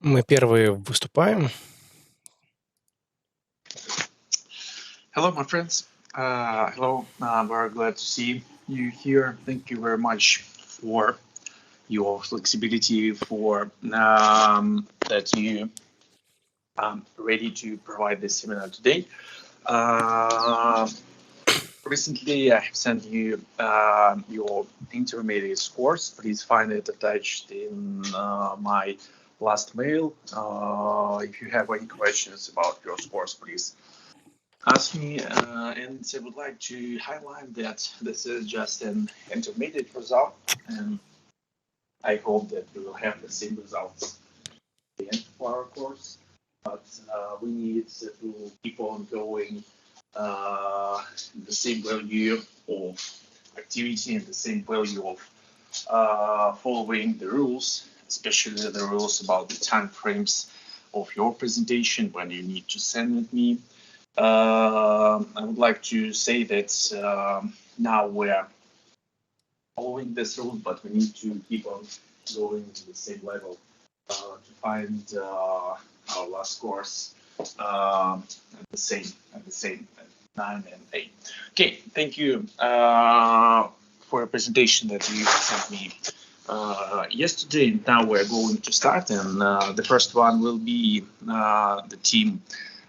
Мы первые выступаем. Hello, my friends. Hello, very glad to see you here. Thank you very much for your flexibility, for that you ready to provide this seminar today. Recently, I have sent you your intermediate scores. Please find it attached in my last mail. If you have any questions about your scores, please ask me. And I would like to highlight that this is just an intermediate result, and I hope that we will have the same results at the end of our course. But we need to keep on going the same value of activity and the same value of following the rules, especially the rules about the time frames of your presentation when you need to send it me. I would like to say that now we're following this rule, but we need to keep on going to the same level to find our last course at the same 9 and 8. Okay, thank you for a presentation that you sent me yesterday. Now we're going to start, and the first one will be the team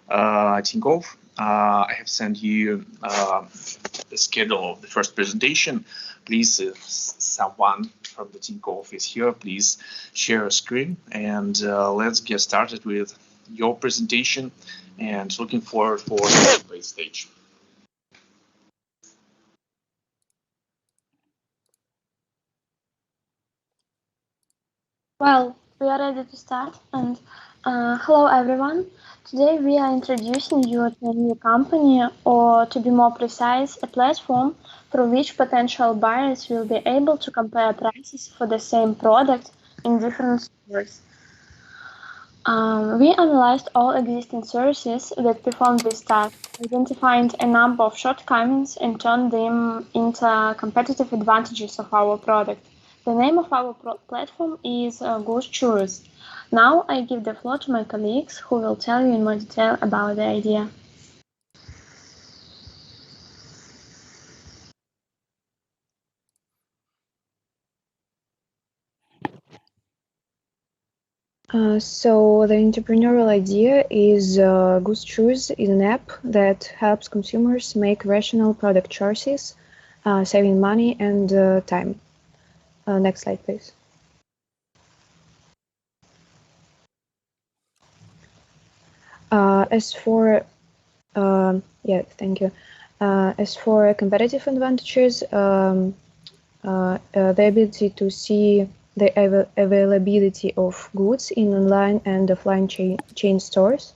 Tinkoff. I have sent you the schedule of the first presentation. Please, if someone from the Tinkoff is here, please share a screen, and let's get started with your presentation, and looking forward for the debate stage. Well, we are ready to start, and hello everyone. Today we are introducing you to a new company, or to be more precise, a platform through which potential buyers will be able to compare prices for the same product in different stores. We analyzed all existing services that perform this task, identifying a number of shortcomings and turned them into competitive advantages of our product. The name of our platform is Goose Chose. Now I give the floor to my colleagues who will tell you in more detail about the idea. So the entrepreneurial idea is Goose Choose is an app that helps consumers make rational product choices, saving money and time. Next slide, please. As for competitive advantages, the ability to see the availability of goods in online and offline chain stores,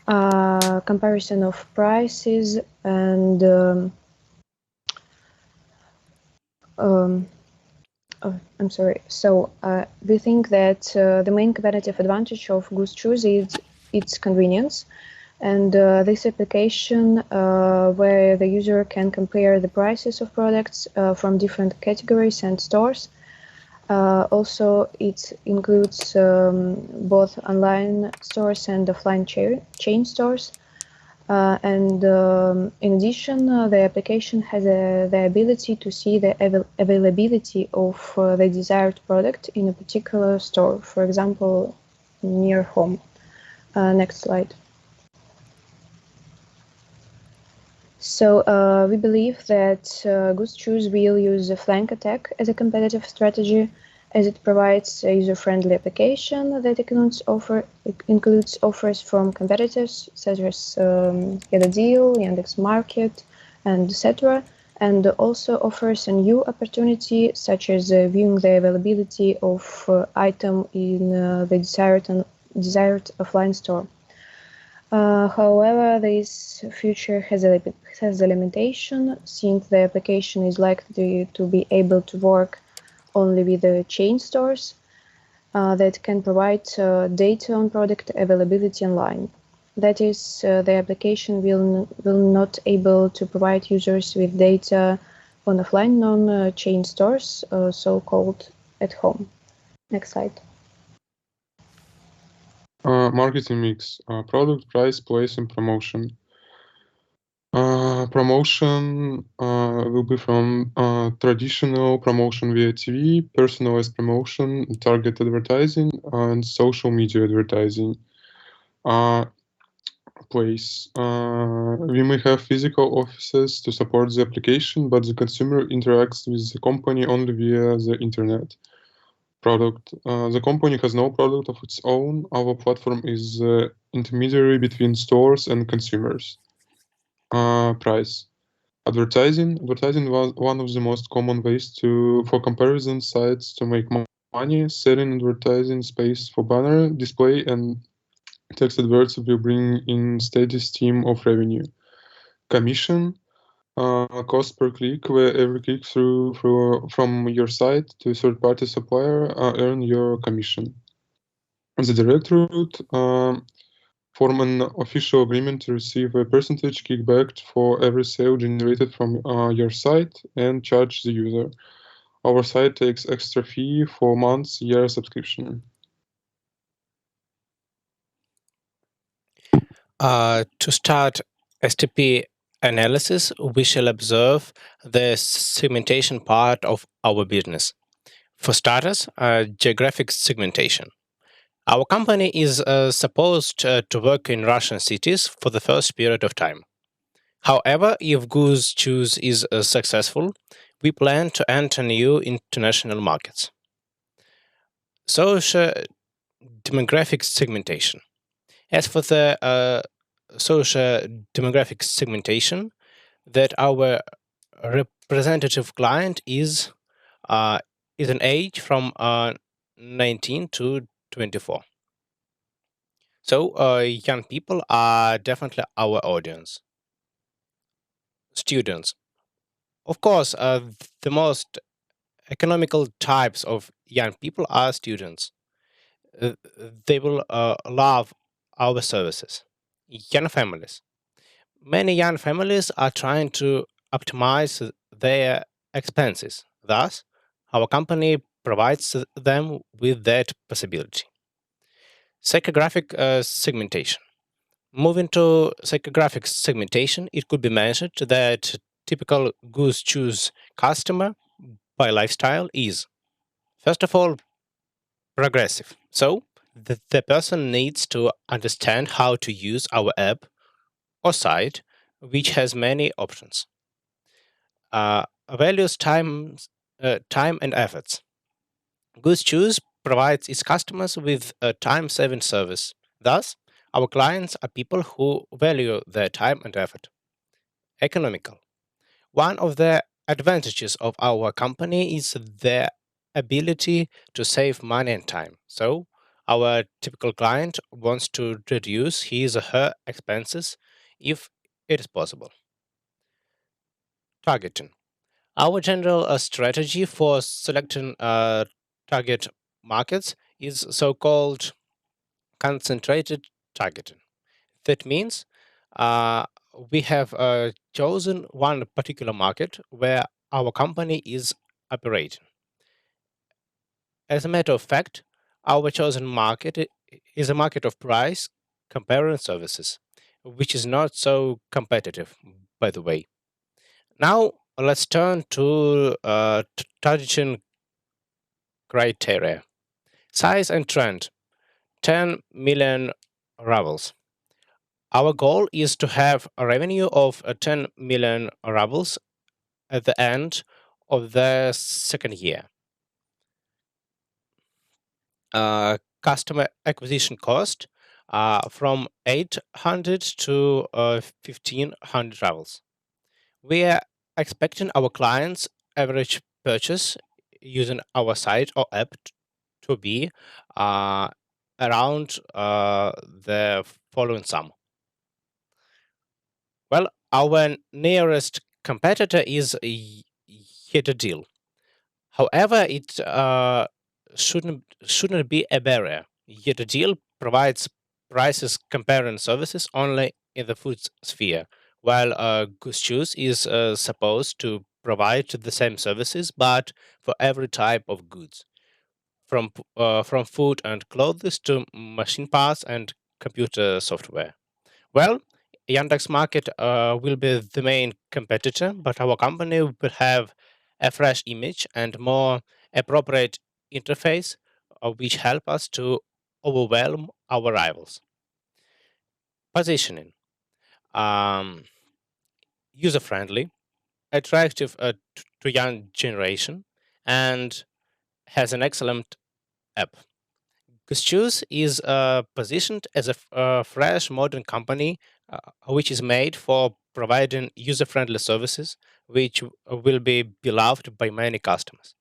comparison of prices, and I'm sorry. So we think that the main competitive advantage of Goose Choose is its convenience, and this application where the user can compare the prices of products from different categories and stores. Also, it includes both online stores and offline chain stores. And in addition, the application has the ability to see the availability of the desired product in a particular store, for example, near home. Next slide. So we believe that Goose Choose will use a flank attack as a competitive strategy, as it provides a user-friendly application that includes offers from competitors such as Get a Deal, Yandex Market, and etc., and also offers a new opportunity such as viewing the availability of item in the desired offline store. However, this feature has a limitation, since the application is likely to be able to work only with the chain stores that can provide data on product availability online. That is, the application will not able to provide users with data on offline non-chain stores, so-called at home. Next slide. Marketing mix, product, price, place, and promotion. Promotion will be from traditional promotion via TV, personalized promotion, target advertising, and social media advertising. Place. We may have physical offices to support the application, but the consumer interacts with the company only via the internet. Product. The company has no product of its own. Our platform is the intermediary between stores and consumers. Price. Advertising. Advertising was one of the most common ways for comparison sites to make money. Selling advertising space for banner, display, and text adverts will bring in steady stream of revenue. Commission. Cost per click, where every click from your site to a third-party supplier earn your commission. The direct route, form an official agreement to receive a percentage kickback for every sale generated from your site and charge the user. Our site takes extra fee for months, year subscription. To start STP analysis, we shall observe the segmentation part of our business. For starters, geographic segmentation. Our company is supposed to work in Russian cities for the first period of time. However, if Goose Choose is successful, we plan to enter new international markets. Social demographic segmentation. As for the social demographic segmentation, that our representative client is an age from 19 to 24. So young people are definitely our audience. Students. Of course, the most economical types of young people are students. They will love our services. Young families. Many young families are trying to optimize their expenses. Thus, our company provides them with that possibility. Psychographic segmentation. Moving to psychographic segmentation, it could be mentioned that typical Goose Choose customer by lifestyle is, first of all, progressive. So, the person needs to understand how to use our app or site, which has many options. Values time and efforts. Goose Choose provides its customers with a time-saving service. Thus, our clients are people who value their time and effort. Economical. One of the advantages of our company is their ability to save money and time. So, our typical client wants to reduce his or her expenses if it is possible. Targeting. Our general strategy for selecting target markets is so called concentrated targeting. That means uh, we have chosen one particular market where our company is operating. As a matter of fact, our chosen market is a market of price comparing services, which is not so competitive, by the way. Now, let's turn to targeting criteria. Size and trend 10 million rubles. Our goal is to have a revenue of 10 million rubles at the end of the second year. Customer acquisition cost from 800 to 1500 rubles. We are expecting our clients' average purchase using our site or app to be around the following sum. Well, our nearest competitor is Deal. However, it shouldn't be a barrier. Deal provides prices comparing services only in the food sphere, while Goose Choose is supposed to provide the same services but for every type of goods. from food and clothes to machine parts and computer software. Well, Yandex Market will be the main competitor, but our company will have a fresh image and more appropriate interface, which help us to overwhelm our rivals. Positioning, um, user friendly, attractive to young generation, and has an excellent app. Goose Chose is positioned as a fresh, modern company which is made for providing user friendly services, which will be beloved by many customers.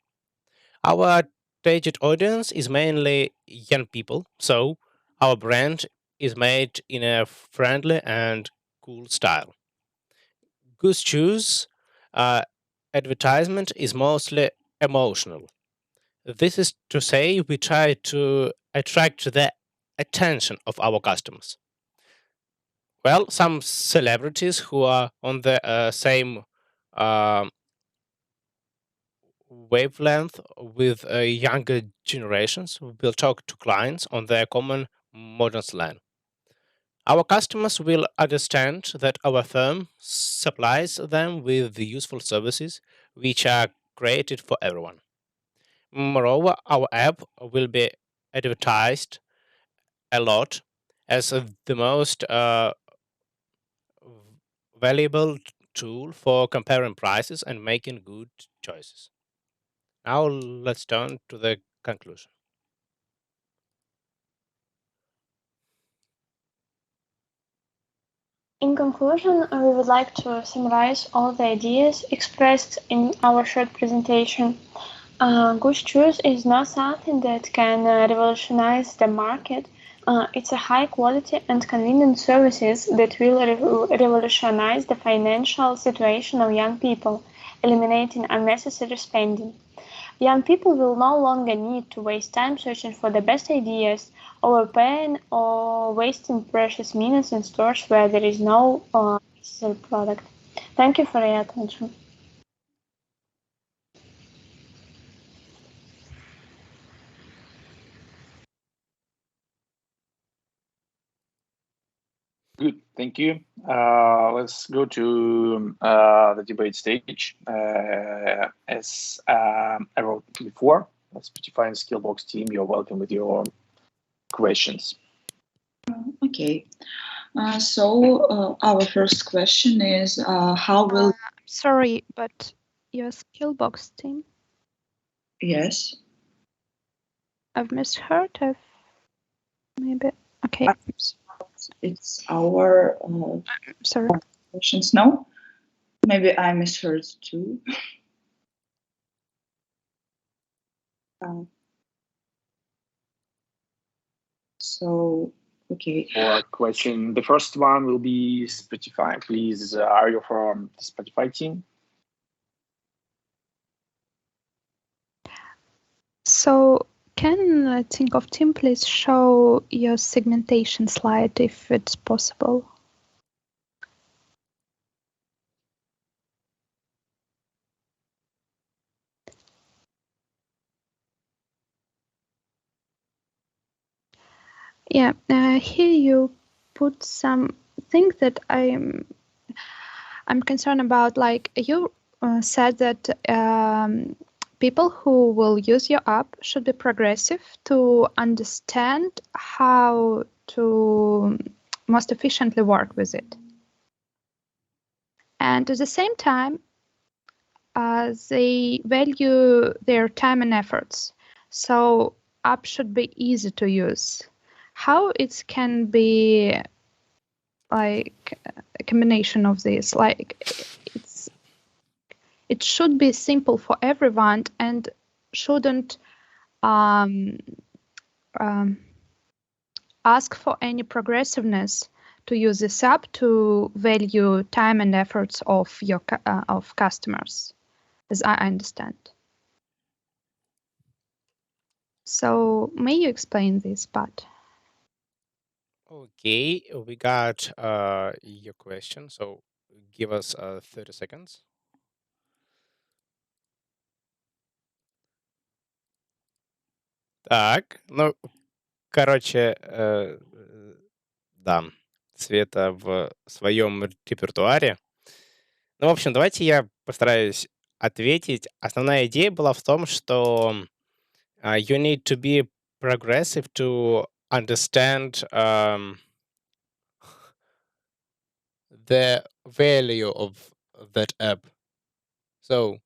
Our target audience is mainly young people, so our brand is made in a friendly and cool style. Goose Choose uh, advertisement is mostly emotional. This is to say, we try to attract the attention of our customers. Well, some celebrities who are on the same um wavelength with younger generations will talk to clients on their common modern slang. Our customers will understand that our firm supplies them with the useful services which are created for everyone. Moreover, our app will be advertised a lot as the most valuable tool for comparing prices and making good choices. Now let's turn to the conclusion. In conclusion, we would like to summarize all the ideas expressed in our short presentation. Goose Choose is not something that can revolutionize the market. It's a high quality and convenient services that will revolutionize the financial situation of young people, eliminating unnecessary spending. Young people will no longer need to waste time searching for the best ideas, overpaying, or wasting precious minutes in stores where there is no necessary product. Thank you for your attention. Good, thank you. Let's go to the debate stage. As I wrote before, Spotify and Skillbox team, you're welcome with your questions. Okay. Our first question is how will... Sorry, but your Skillbox team? Yes. I've misheard. Maybe. Okay. It's our Sorry. questions. No? Maybe I misheard too. Okay. For question, the first one will be Spotify. Please, are you from the Spotify team? So, can Think of Team please show your segmentation slide if it's possible? Yeah, here you put some things that I'm concerned about. Like you said that people who will use your app should be progressive to understand how to most efficiently work with it. And at the same time, they value their time and efforts. So app should be easy to use. How it can be like a combination of this? Like it should be simple for everyone and shouldn't ask for any progressiveness to use this app to value time and efforts of your of customers, as I understand. So may you explain this part? Okay, we got your question. So give us 30 seconds. Так, ну, короче, да, Света в своем репертуаре. Ну, в общем, давайте я постараюсь ответить. Основная идея была в том, что you need to be progressive to understand the value of that app. So,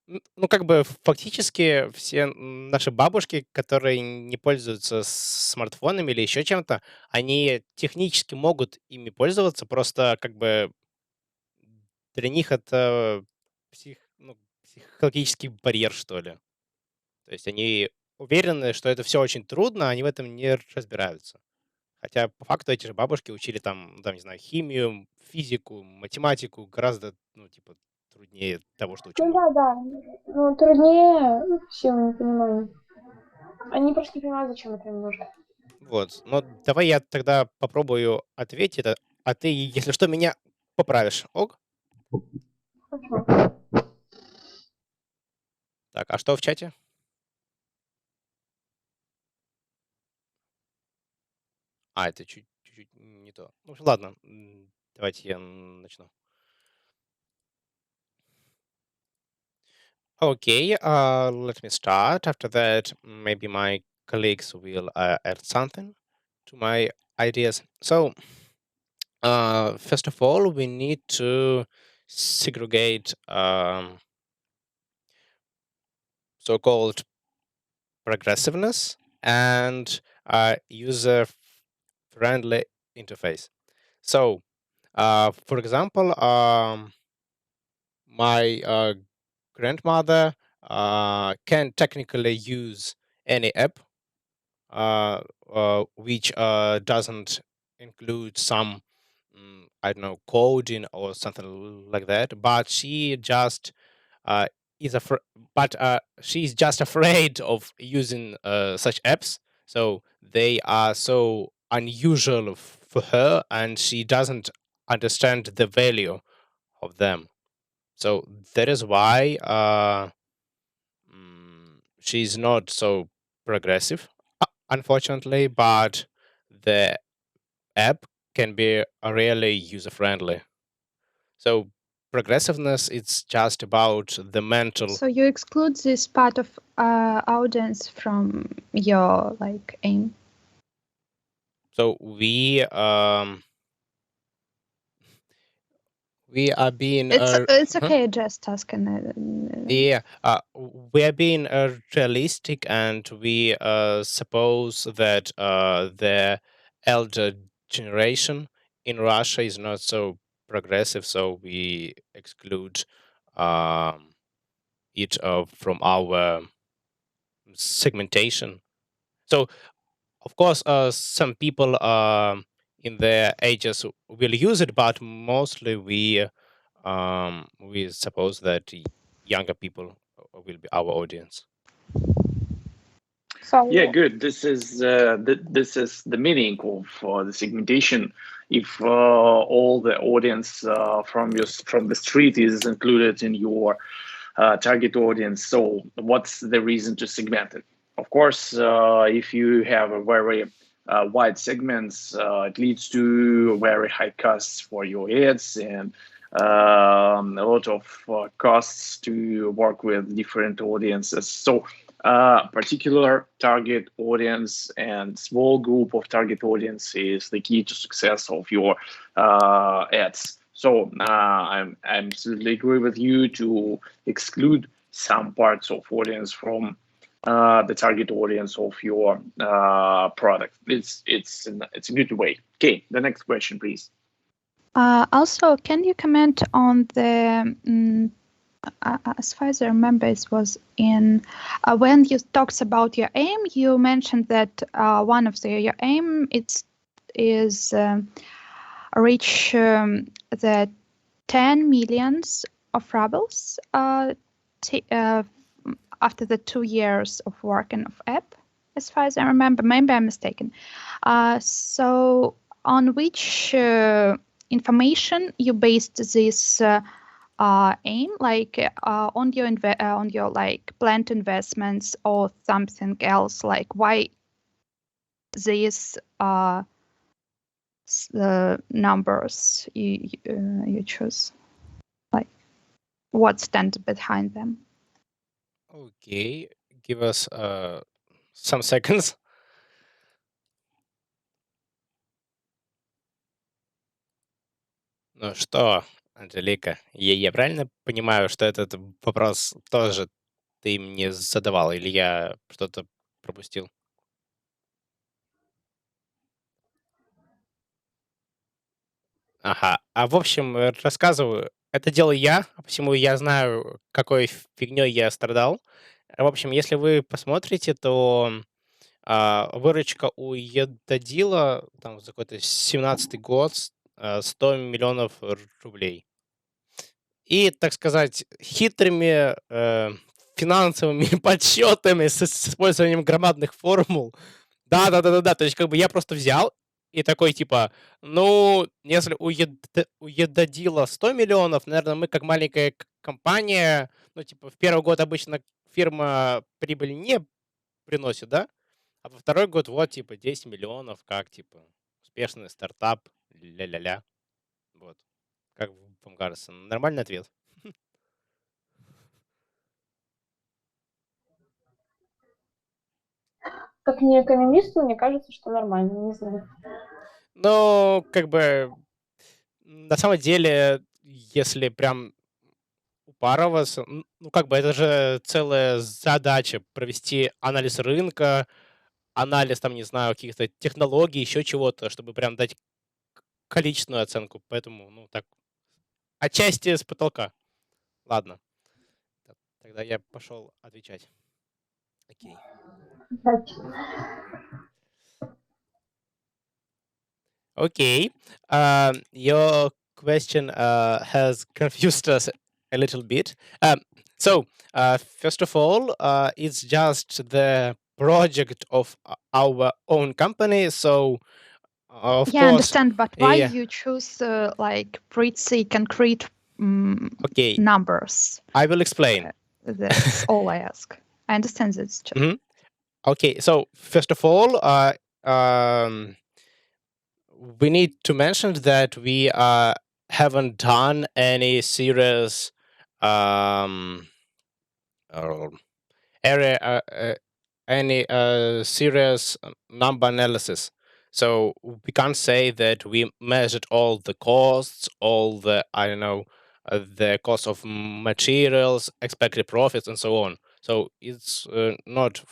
ну, как бы фактически все наши бабушки, которые не пользуются смартфонами или еще чем-то, они технически могут ими пользоваться, просто как бы для них это ну, психологический барьер, что ли. То есть они уверены, что это все очень трудно, они в этом не разбираются. Хотя по факту эти же бабушки учили там, не знаю, химию, физику, математику гораздо, ну, типа, труднее того, что учим Ну мы. да. Ну, труднее в силу непонимания. Они просто не понимают, зачем это им нужно. Вот. Но давай я тогда попробую ответить, а ты, если что, меня поправишь. Ок? Хорошо. Так, а что в чате? А, это чуть-чуть не то. Ну, ладно, давайте я начну. Okay, let me start. After that, maybe my colleagues will add something to my ideas. So, first of all, we need to segregate so-called progressiveness and user-friendly interface. So, for example, my grandmother can technically use any app which doesn't include some I don't know, coding or something like that, but she just uh, is she's just afraid of using such apps, so they are so unusual for her, and she doesn't understand the value of them. So that is why she's not so progressive, unfortunately, but the app can be really user friendly. So progressiveness it's just about the mental. So you exclude this part of audience from your aim. So we are being It's okay, just asking. yeah, we are being realistic, and we suppose that the elder generation in Russia is not so progressive, so we exclude it from our segmentation. So, of course, some people in their ages will use it, but mostly we suppose that younger people will be our audience. So, Yeah, good. This is this is the meaning of the segmentation. If all the audience from the street is included in your target audience, so what's the reason to segment it? Of course, if you have a very wide segments, it leads to very high costs for your ads and a lot of costs to work with different audiences. So particular target audience and small group of target audience is the key to success of your ads. So I'm absolutely agree with you to exclude some parts of audience from the target audience of your product. It's a good way. Okay, the next question, please. Also, can you comment on the as far as I remember, it was in when you talked about your aim. You mentioned that one of your aim is reach the 10 millions of rubles after the 2 years of working of app. As far as I remember, maybe I'm mistaken. So, on which information you based this aim, like on your like planned investments or something else? Like why these numbers you choose? Like what stands behind them? Okay, give us some seconds. Ну что, Анжелика, я правильно понимаю, что этот вопрос тоже ты мне задавал, или я что-то пропустил? Ага. А в общем, рассказываю. Это делаю я, а посему я знаю, какой фигней я страдал. В общем, если вы посмотрите, то выручка у Едодила там за какой-то 17-й год 100 миллионов рублей. И, так сказать, хитрыми финансовыми подсчетами с использованием громадных формул. Да. То есть, как бы я просто взял и такой, типа, ну, если у Едодила 100 миллионов, наверное, мы как маленькая компания, ну, типа, в первый год обычно фирма прибыль не приносит, да? А во второй год вот, типа, 10 миллионов, как, типа, успешный стартап, ля-ля-ля. Вот. Как вам кажется? Нормальный ответ? Как не экономисту, мне кажется, что нормально, не знаю. Ну, как бы, на самом деле, если прям упарываться, ну, как бы, это же целая задача провести анализ рынка, анализ, там, не знаю, каких-то технологий, еще чего-то, чтобы прям дать количественную оценку. Поэтому, ну, так, отчасти с потолка. Ладно. Тогда я пошел отвечать. Окей. Okay. Your question has confused us a little bit. So, first of all, it's just the project of our own company. So, of Yeah, I course, understand, but why yeah. you choose like pretty concrete Okay, numbers? I will explain. That's all I ask. I understand that's just Mhm. Okay, so first of all, we need to mention that we haven't done any serious um, uh, area, any serious number analysis. So we can't say that we measured all the costs, all the the cost of materials, expected profits, and so on. So it's not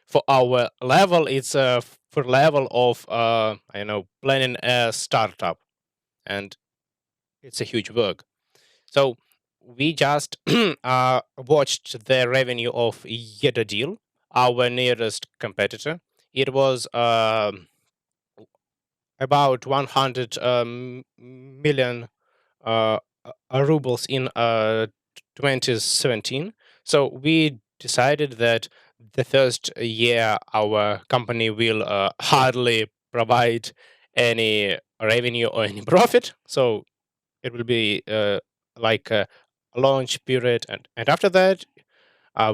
for our level. It's for level of planning a startup, and it's a huge work. So we just watched the revenue of Yedodil, our nearest competitor. It was about 100 million rubles in 2017. So we decided that the first year our company will hardly provide any revenue or any profit. So it will be like a launch period, and after that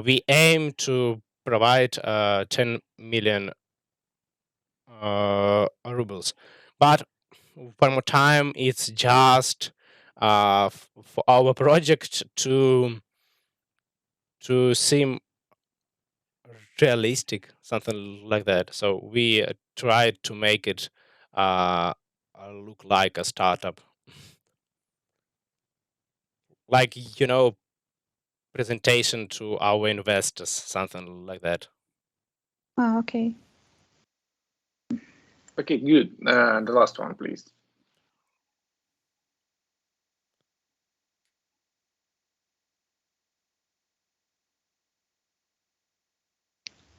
we aim to provide 10 million rubles. But one more time, it's just for our project to seem realistic, something like that. So we tried to make it look like a startup, like presentation to our investors, something like that. okay. Okay, good. The last one, please.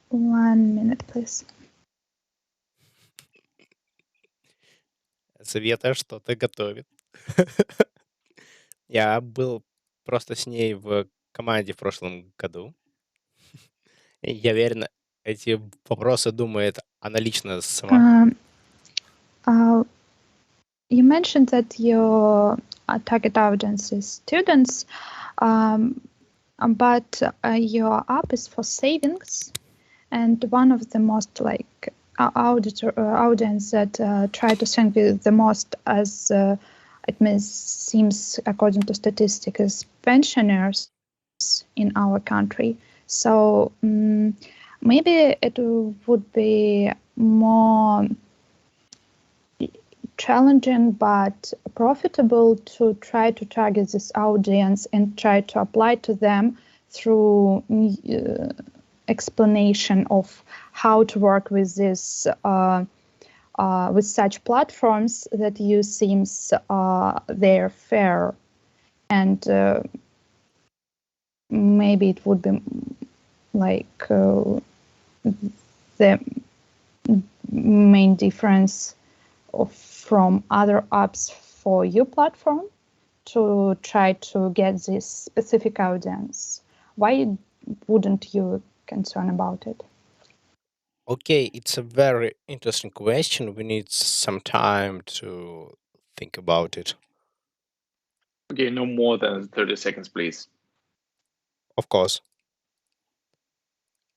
One minute, please. Света что-то готовит. Я был просто с ней в команде в прошлом году. Я уверен, эти вопросы думает она лично сама. You mentioned that your target audience is students, but your app is for savings, and one of the most like audience that try to think the most, as seems according to statistics, is pensioners in our country. So maybe it would be more challenging but profitable to try to target this audience and try to apply to them through explanation of how to work with this with such platforms that you seems they're fair, and maybe it would be like the main difference from other apps for your platform to try to get this specific audience. Why wouldn't you concern about it? Okay, it's a very interesting question. We need some time to think about it. Okay, no more than 30 seconds, please. Of course.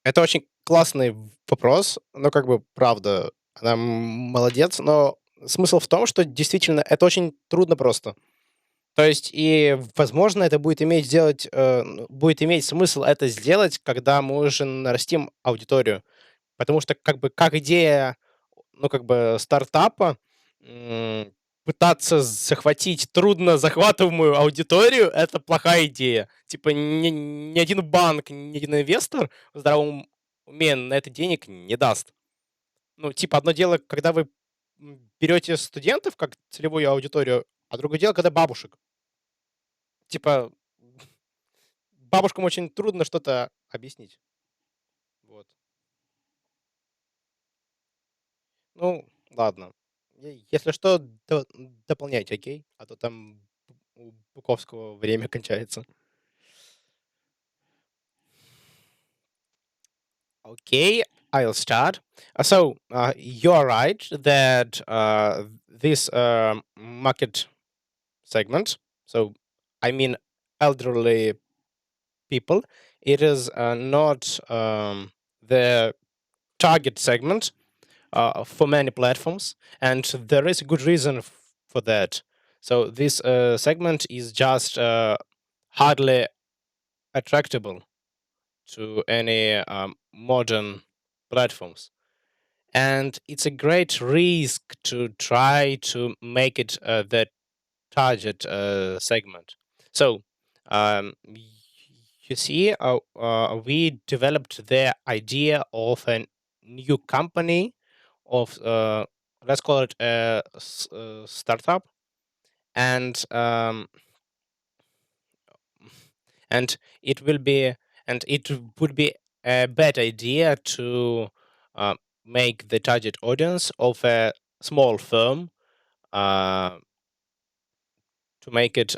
Это очень классный вопрос, но как бы правда, она молодец, но смысл в том, что действительно это очень трудно просто. То есть и, возможно, это будет будет иметь смысл это сделать, когда мы уже нарастим аудиторию. Потому что как идея, как бы стартапа, пытаться захватить трудно захватываемую аудиторию — это плохая идея. Типа ни один банк, ни один инвестор в здравом уме на это денег не даст. Ну, типа, одно дело, когда вы берете студентов как целевую аудиторию, а другое дело, когда бабушек. Типа, бабушкам очень трудно что-то объяснить. Вот. Ну, ладно. Если что, дополняйте, окей? А то там у Буковского время кончается. Okay, I'll start. You're right that this market segment, so I mean elderly people, it is not the target segment for many platforms, and there is a good reason for that. So this segment is just hardly attractable to any modern platforms, and it's a great risk to try to make it the target segment. So you see, we developed the idea of a new company of let's call it a startup, and and it will be and it would be a bad idea to uh, make the target audience of a small firm, uh, to make it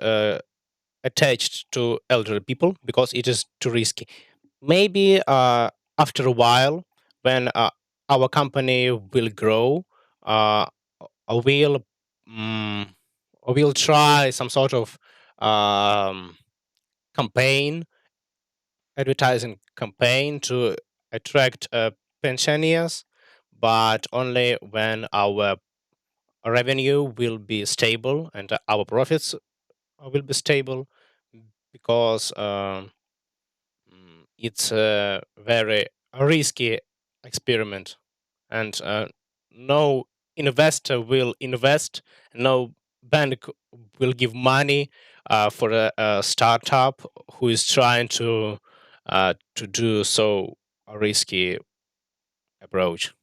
attached to elderly people, because it is too risky. Maybe after a while, when our company will grow, uh, we'll we'll try some sort of campaign, advertising campaign to attract pensioners, but only when our revenue will be stable and our profits will be stable, because it's a very risky experiment, and no investor will invest, no bank will give money for a startup who is trying to do so risky approach.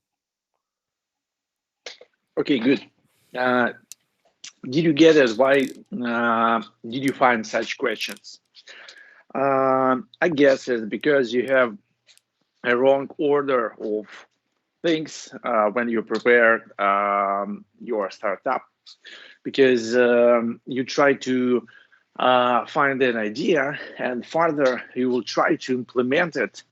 Okay, good. Did you get it? Why did you find such questions? I guess it's because you have a wrong order of things when you prepare your startup, because you try to find an idea, and further you will try to implement it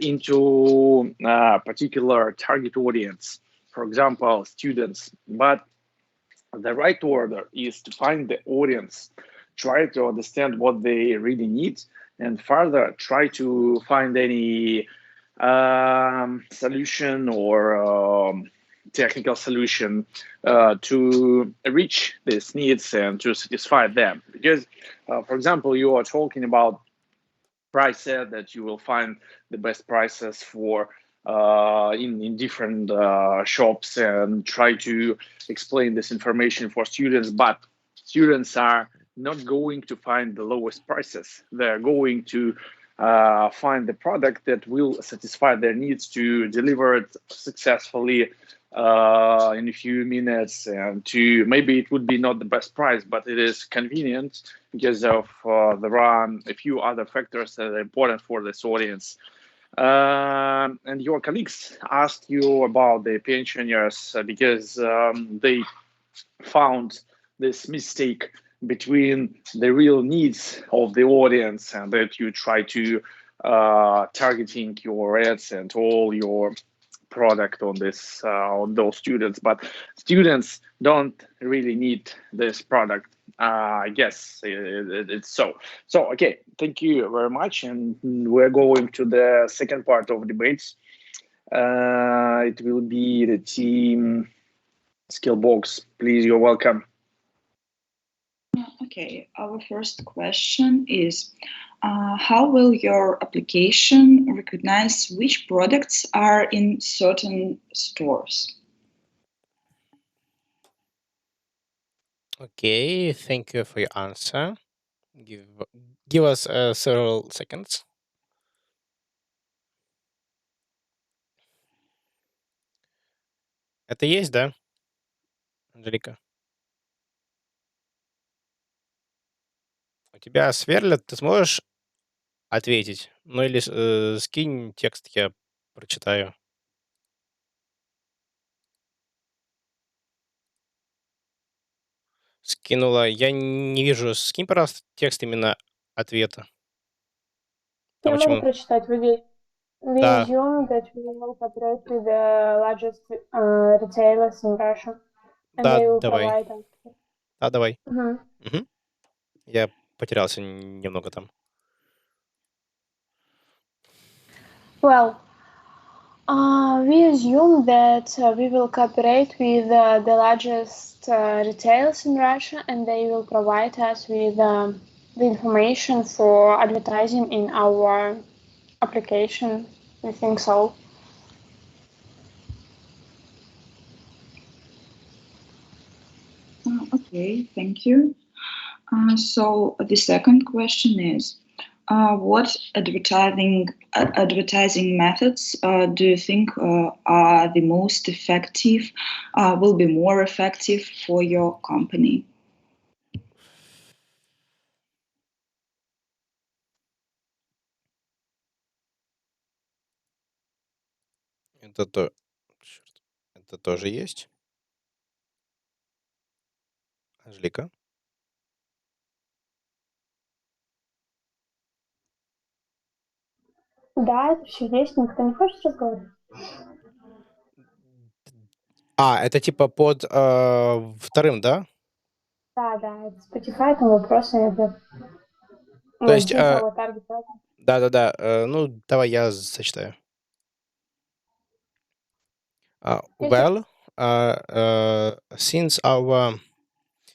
into a particular target audience, for example, students. But the right order is to find the audience, try to understand what they really need, and further try to find any solution or technical solution to reach these needs and to satisfy them. Because, for example, you are talking about prices, that you will find the best prices for in different shops, and try to explain this information for students, but students are not going to find the lowest prices. They're going to find the product that will satisfy their needs to deliver it successfully in a few minutes, and to maybe it would be not the best price, but it is convenient because of there are a few other factors that are important for this audience. And your colleagues asked you about the pensioners because they found this mistake between the real needs of the audience, and that you try to targeting your ads and all your product on this on those students, but students don't really need this product. I guess it's so. So okay, thank you very much, and we're going to the second part of debates. It will be the team skill box. Please, you're welcome. Okay, our first question is, how will your application recognize which products are in certain stores? Okay, thank you for your answer. Give us several seconds. Это есть, да, Анжелика? У тебя сверлят, ты сможешь ответить? Ну или скинь текст, я прочитаю. Скинула. Я не вижу. Скинь, пожалуйста, текст именно ответа. Там Я могу почему? прочитать. We Да, assume that we will cooperate with the largest retailers in Russia, and да, they will давай. provide us. Да, давай. Мгм. Мгм. Я потерялся немного там. Well, we assume that we will cooperate with the largest retailers in Russia, and they will provide us with the information for advertising in our application. We think so. Okay, thank you. So the second question is, what advertising methods do you think are the most effective, will be more effective for your company? Это тоже есть. Анжелика. Да, это все есть, никто не хочет разговаривать. Это типа под вторым, да? Да, это Spotify, там вопросы, это То есть, detail, target. да. Ну, давай я зачитаю. Well, since our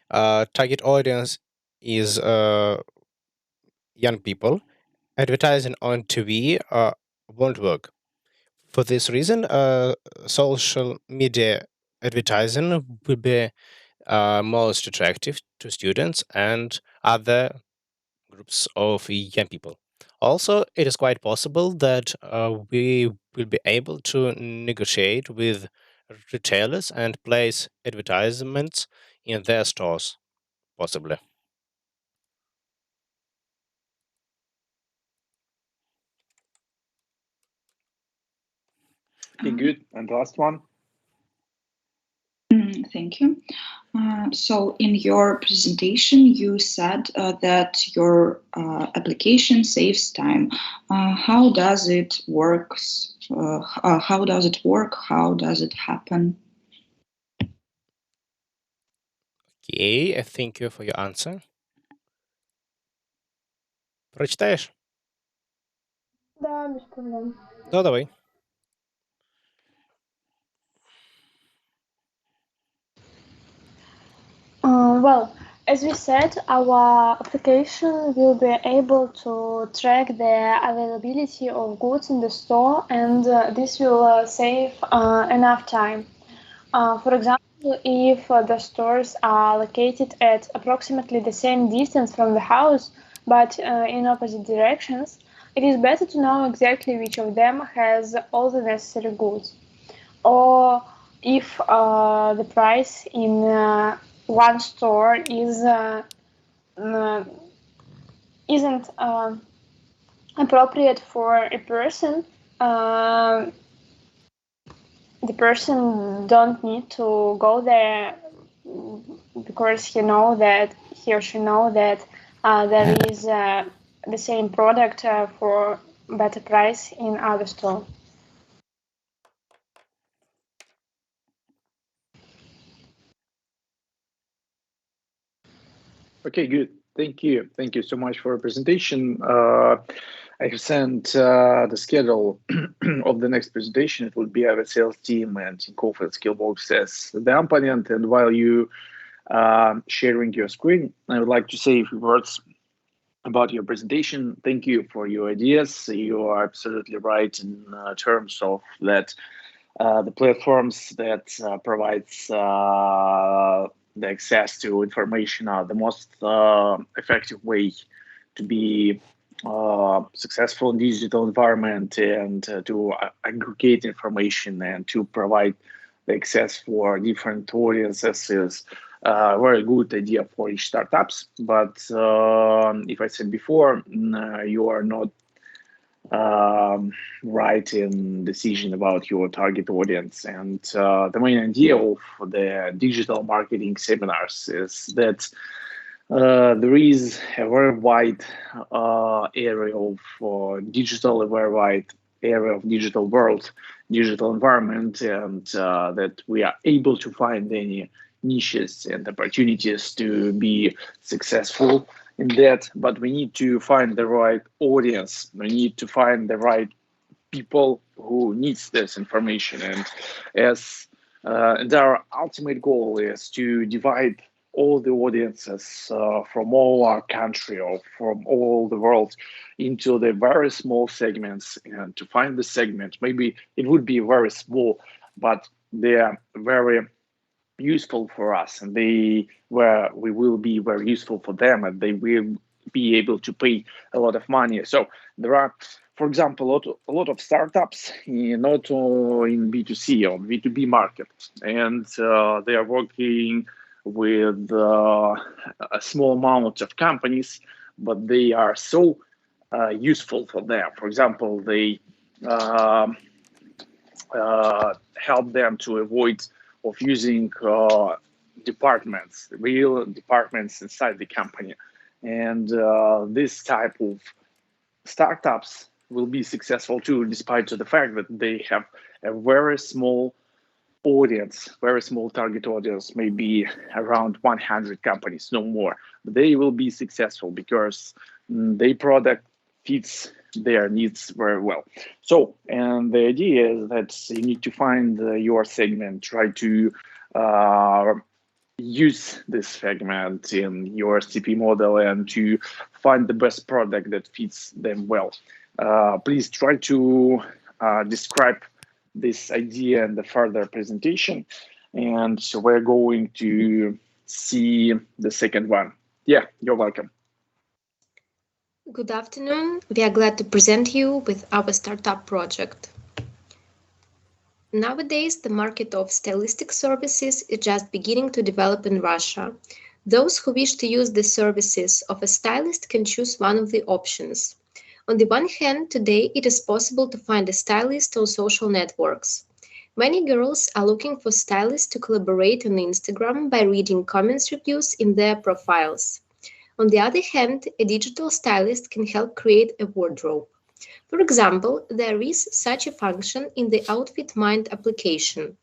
target audience is young people, advertising on TV won't work. For this reason, social media advertising will be most attractive to students and other groups of young people. Also, it is quite possible that we will be able to negotiate with retailers and place advertisements in their stores, possibly. Okay, good. And the last one. Thank you. So in your presentation, you said that your application saves time. How does it work? How does it work? How does it happen? Окей, thank you for your answer. Прочитаешь? Да, без проблем. Да, давай. Well, as we said, our application will be able to track the availability of goods in the store, and this will save enough time. For example, if the stores are located at approximately the same distance from the house, but in opposite directions, it is better to know exactly which of them has all the necessary goods. Or if the price in one store isn't appropriate for a person, the person don't need to go there because he or she know that there is the same product for better price in other store. Okay, good. Thank you. Thank you so much for your presentation. I have sent the schedule of the next presentation. It will be our sales team and Tinkoff and Skillbox as the opponent. And while you sharing your screen, I would like to say a few words about your presentation. Thank you for your ideas. You are absolutely right in terms of that the platforms that provides the access to information are the most effective way to be successful in digital environment and to aggregate information and to provide the access for different audiences is a very good idea for each startups. But if I said before, you are not right in decision about your target audience. And the main idea of the digital marketing seminars is that there is a very wide area of digital, a very wide area of digital world, digital environment, and that we are able to find any niches and opportunities to be successful in that. But we need to find the right audience. We need to find the right people who needs this information. And as and our ultimate goal is to divide all the audiences from all our country or from all the world into the very small segments, and to find the segment. Maybe it would be very small, but they are very useful for us, and we will be very useful for them, and they will be able to pay a lot of money. So there are, for example, a lot of startups not in B2C or B2B market, and they are working with a small amount of companies, but they are so useful for them. For example, they help them to avoid of using departments, real departments inside the company. And this type of startups will be successful too, despite the fact that they have a very small audience, very small target audience, maybe around 100 companies, no more. But they will be successful because their product fits their needs very well. So, and the idea is that you need to find your segment, try to use this segment in your CP model and to find the best product that fits them well. Please try to describe this idea in the further presentation, and so we're going to see the second one. Yeah, you're welcome. Good afternoon. We are glad to present you with our startup project. Nowadays, the market of stylistic services is just beginning to develop in Russia. Those who wish to use the services of a stylist can choose one of the options. On the one hand, today it is possible to find a stylist on social networks. Many girls are looking for stylists to collaborate on Instagram by reading comments reviews in their profiles. On the other hand, a digital stylist can help create a wardrobe. For example, there is such a function in the Outfit Mind application.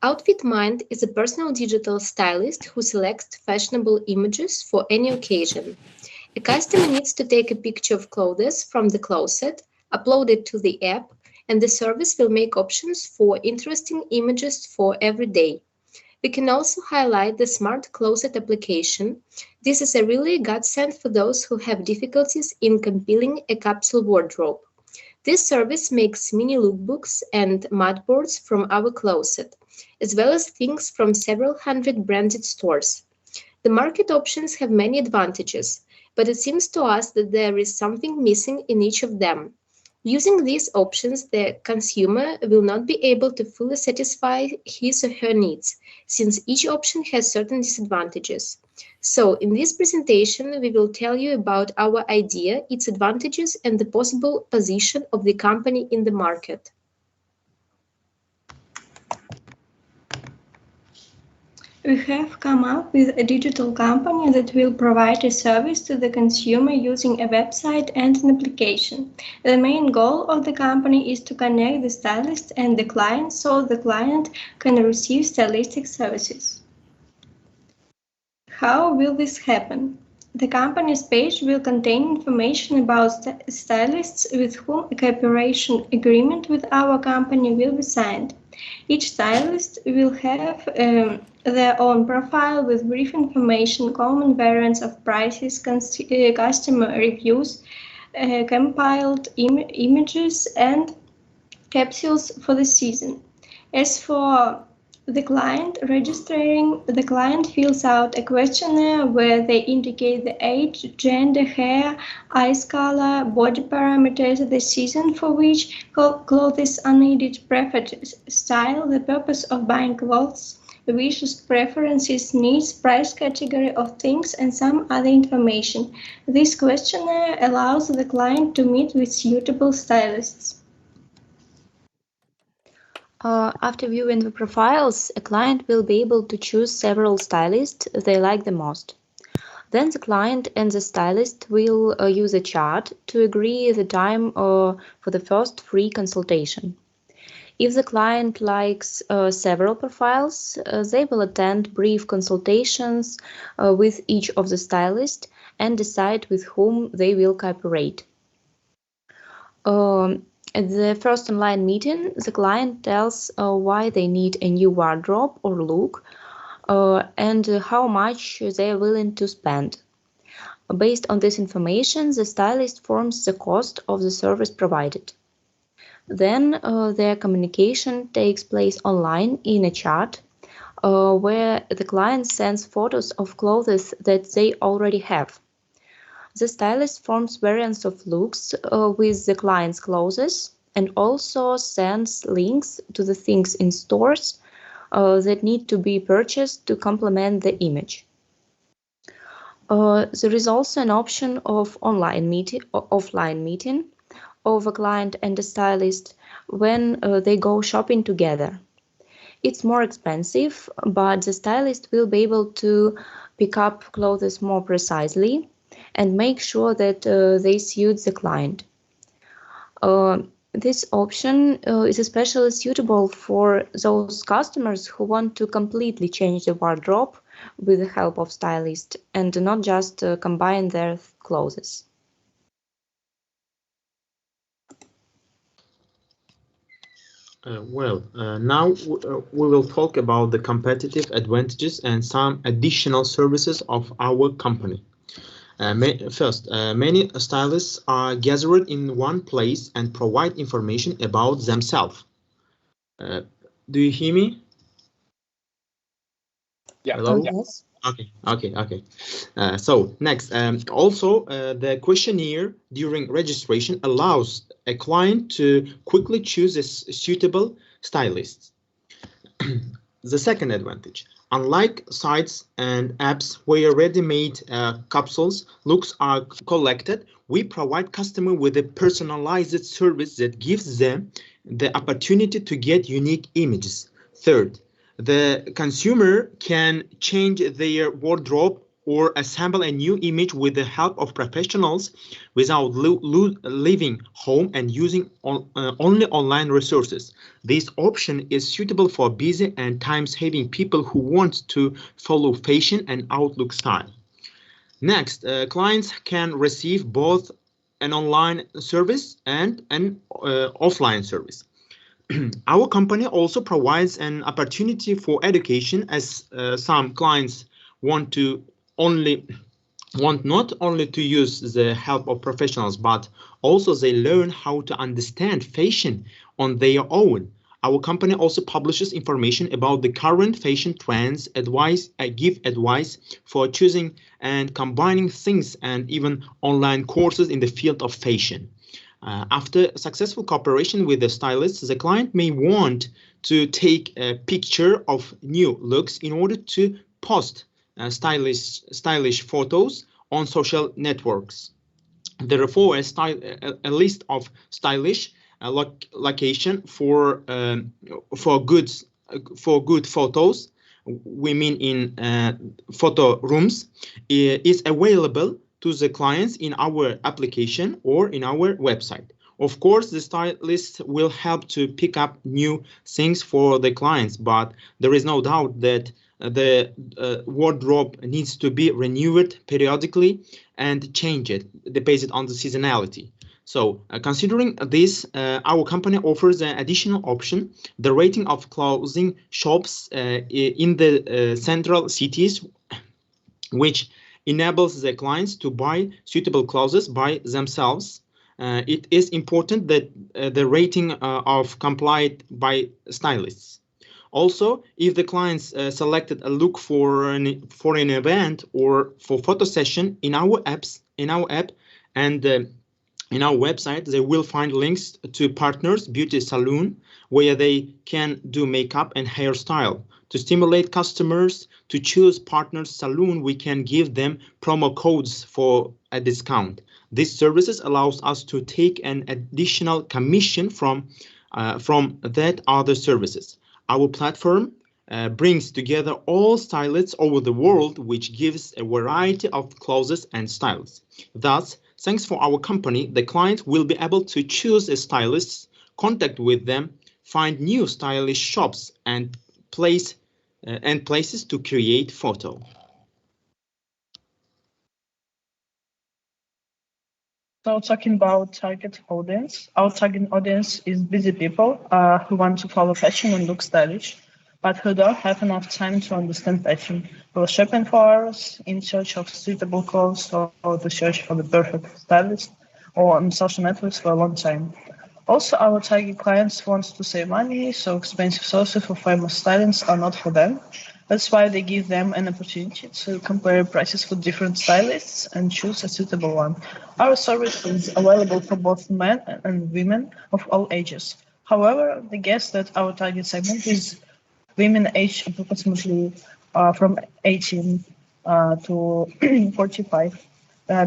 Outfit Mind is a personal digital stylist who selects fashionable images for any occasion. A customer needs to take a picture of clothes from the closet, upload it to the app, and the service will make options for interesting images for every day. We can also highlight the Smart Closet application. This is a really godsend for those who have difficulties in compiling a capsule wardrobe. This service makes mini lookbooks and mood boards from our closet, as well as things from several hundred branded stores. The market options have many advantages, but it seems to us that there is something missing in each of them. Using these options, the consumer will not be able to fully satisfy his or her needs, since each option has certain disadvantages. So, in this presentation, we will tell you about our idea, its advantages, and the possible position of the company in the market. We have come up with a digital company that will provide a service to the consumer using a website and an application. The main goal of the company is to connect the stylist and the client so the client can receive stylistic services. How will this happen? The company's page will contain information about stylists with whom a cooperation agreement with our company will be signed. Each stylist will have their own profile with brief information, common variants of prices, customer reviews, compiled images, and capsules for the season. As for the client registering, the client fills out a questionnaire where they indicate the age, gender, hair, eyes color, body parameters, the season for which clothes are needed, preferred style, the purpose of buying clothes, wishes, preferences, needs, price category of things, and some other information. This questionnaire allows the client to meet with suitable stylists. After viewing the profiles, a client will be able to choose several stylists they like the most. Then the client and the stylist will use a chart to agree the time for the first free consultation. If the client likes several profiles, they will attend brief consultations with each of the stylists and decide with whom they will cooperate. At the first online meeting, the client tells why they need a new wardrobe or look and how much they are willing to spend. Based on this information, the stylist forms the cost of the service provided. Then their communication takes place online in a chat where the client sends photos of clothes that they already have. The stylist forms variants of looks with the client's clothes and also sends links to the things in stores that need to be purchased to complement the image. There is also an option of offline meeting of a client and a stylist when they go shopping together. It's more expensive, but the stylist will be able to pick up clothes more precisely and make sure that they suit the client. This option is especially suitable for those customers who want to completely change the wardrobe with the help of stylist and not just combine their clothes. Now we will talk about the competitive advantages and some additional services of our company. First, many stylists are gathered in one place and provide information about themselves. Do you hear me? Yeah. Hello? Yes. Okay. So next, also the questionnaire during registration allows a client to quickly choose a suitable stylist. The second advantage, unlike sites and apps where ready-made capsules looks are collected, we provide customer with a personalized service that gives them the opportunity to get unique images. Third, the consumer can change their wardrobe or assemble a new image with the help of professionals without leaving home and using only online resources. This option is suitable for busy and time-saving people who want to follow fashion and outlook style. Next, clients can receive both an online service and an offline service. Our company also provides an opportunity for education, as some clients want not only to use the help of professionals, but also they learn how to understand fashion on their own. Our company also publishes information about the current fashion trends, give advice for choosing and combining things, and even online courses in the field of fashion. After successful cooperation with the stylist, the client may want to take a picture of new looks in order to post stylish photos on social networks. Therefore, a list of stylish location for good photos, we mean in photo rooms, is available to the clients in our application or in our website. Of course, the stylist will help to pick up new things for the clients, but there is no doubt that the wardrobe needs to be renewed periodically and changed based on the seasonality. So considering this, our company offers an additional option, the rating of clothing shops in the central cities, which enables the clients to buy suitable clothes by themselves. It is important that the rating of complied by stylists. Also, if the clients selected a look for an event or for photo session in our app and in our website, they will find links to partners beauty salon where they can do makeup and hairstyle. To stimulate customers to choose partners salon, we can give them promo codes for a discount. These services allows us to take an additional commission from that other services. Our platform brings together all stylists over the world, which gives a variety of clothes and styles. Thus, thanks for our company, the client will be able to choose a stylist, contact with them, find new stylish shops, and places to create photo. So talking about target audience, our target audience is busy people who want to follow fashion and look stylish, but who don't have enough time to understand fashion, who are shopping for hours in search of suitable clothes or to search for the perfect stylist, or on social networks for a long time. Also, our target clients want to save money, so expensive sources for famous stylists are not for them. That's why they give them an opportunity to compare prices for different stylists and choose a suitable one. Our service is available for both men and women of all ages. However, the guess that our target segment is women aged approximately from 18 to 45.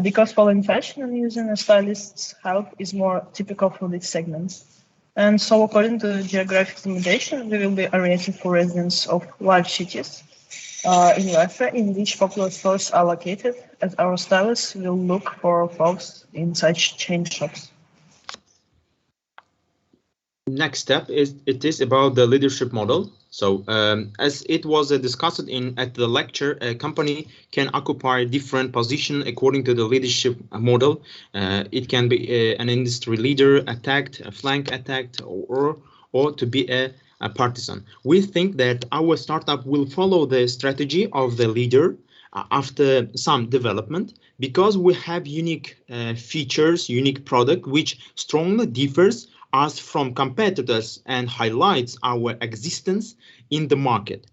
Because following fashion and using a stylist's help is more typical for these segments. And so according to geographic segmentation, we will be oriented for residents of large cities in Latvia in which popular stores are located, as our stylists will look for folks in such chain shops. Next step is about the leadership model. So as it was discussed at the lecture, a company can occupy different positions according to the leadership model. It can be an industry leader, attacked, a flank attacked, or to be a partisan. We think that our startup will follow the strategy of the leader after some development, because we have unique features, unique product, which strongly differs us from competitors and highlights our existence in the market.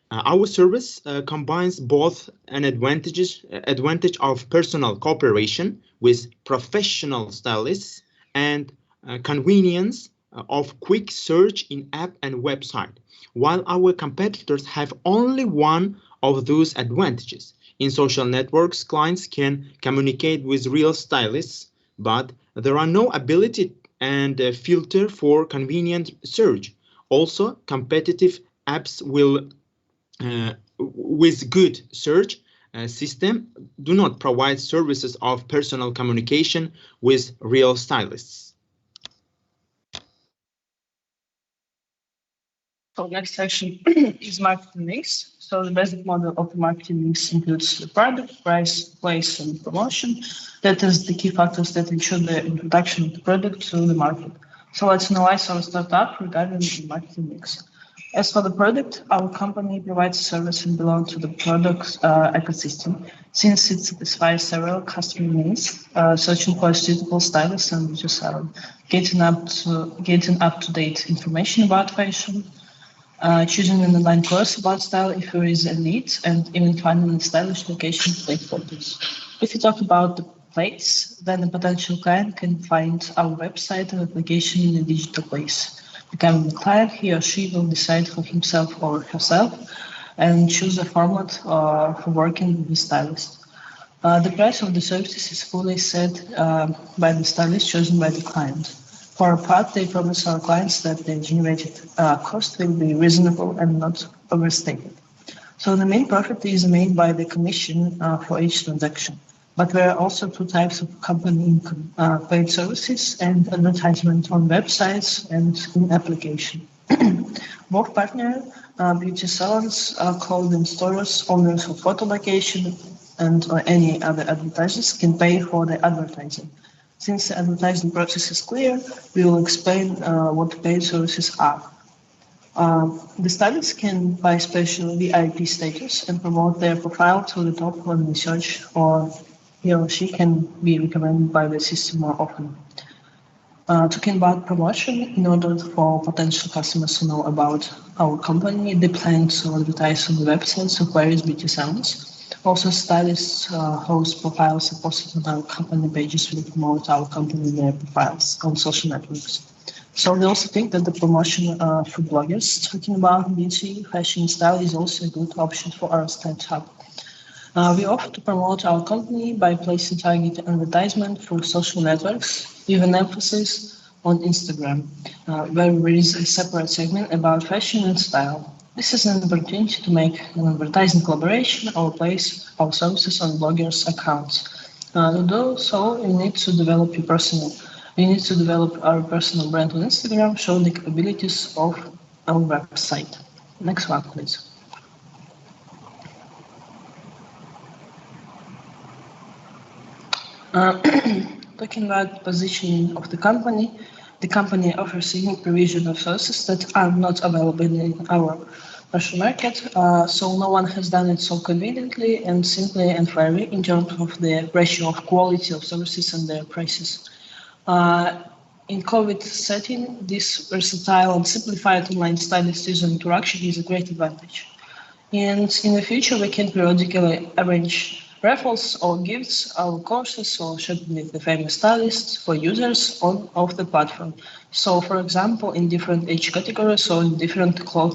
Our service combines both an advantage of personal cooperation with professional stylists and convenience of quick search in app and website, while our competitors have only one of those advantages. In social networks, clients can communicate with real stylists, but there are no ability and a filter for convenient search. Also, competitive apps will, with good search system do not provide services of personal communication with real stylists. So next section is marketing mix. So the basic model of the marketing mix includes the product, price, place, and promotion. That is the key factors that ensure the introduction of the product to the market. So let's analyze our startup regarding the marketing mix. As for the product, our company provides a service and belongs to the product ecosystem, since it satisfies several customer needs, searching for a suitable stylist and beauty salon, getting up to date information about fashion, choosing an online course about style if there is a need, and even finding a stylish location to take photos. If you talk about the place, then a potential client can find our website and application in a digital place. Becoming a client, he or she will decide for himself or herself and choose a format for working with the stylist. The price of the services is fully set by the stylist chosen by the client. For our part, they promise our clients that the generated cost will be reasonable and not overstated. So the main profit is made by the commission for each transaction. But there are also two types of company income, paid services and advertisement on websites and in application. Both partner beauty salons are called installers, owners of photo location, and or any other advertisers can pay for the advertising. Since the advertising process is clear, we will explain what paid services are. The stylists can buy special VIP status and promote their profile to the top when they search, or he or she can be recommended by the system more often. Talking about promotion, in order for potential customers to know about our company, they plan to advertise on the websites of various beauty salons. Also, stylists host profiles and post on our company pages to promote our company in their profiles on social networks. So we also think that the promotion for bloggers talking about beauty, fashion, style is also a good option for our startup. We offer to promote our company by placing targeted advertisement through social networks, with an emphasis on Instagram, where there is a separate segment about fashion and style. This is an opportunity to make an advertising collaboration or place our services on bloggers' accounts. To do so, you need to develop our personal brand on Instagram, show the capabilities of our website. Next one, please. Talking about positioning of the company offers unique provision of services that are not available in our Russian market, so no one has done it so conveniently and simply and fairly in terms of the ratio of quality of services and their prices. In COVID setting, this versatile and simplified online stylist user interaction is a great advantage. And in the future, we can periodically arrange raffles or gifts, our courses, or shopping with the famous stylists for users of the platform. So, for example, in different age categories or in different clothing